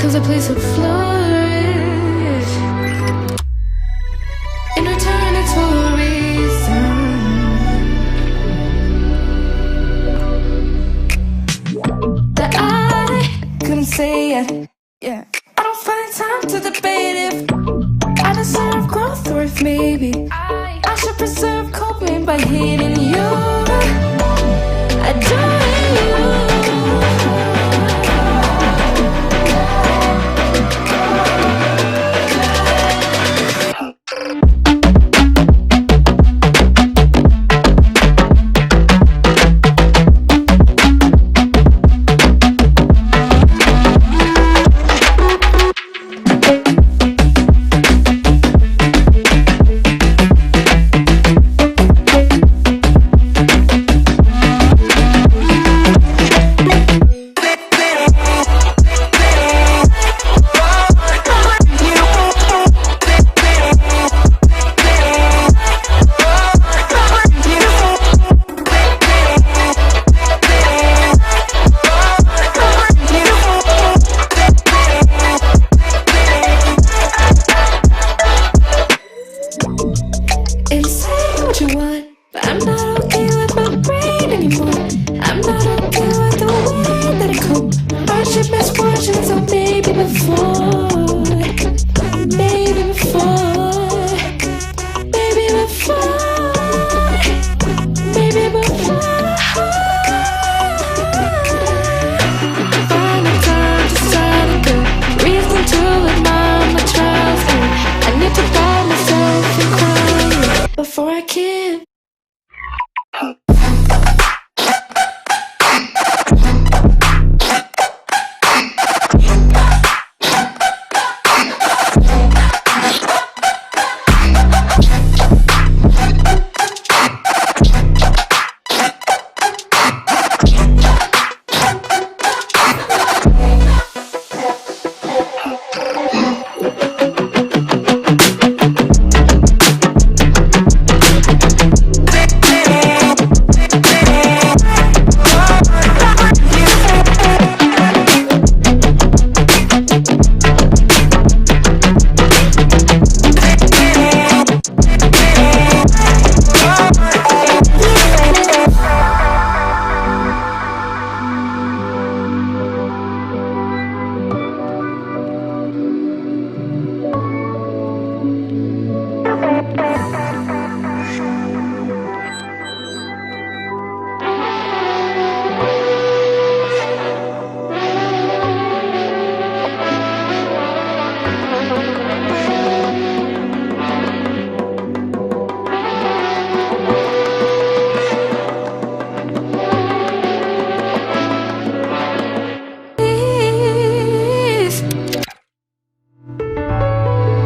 'cause a place would flourish. In return, it's for a reason. That I couldn't say it. Yeah, I don't find time to debate if I deserve growth or if maybe I should preserve coping by hating you. Adoring you. Before I can.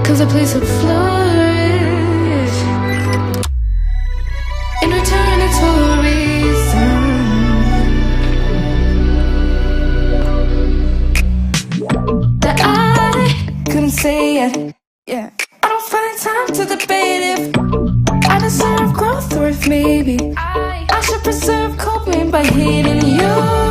Cause a place would flourish. In return, it's for a reason. That I couldn't say it. Yeah, I don't find time to debate if I deserve growth or if maybe I should preserve coping by hating you.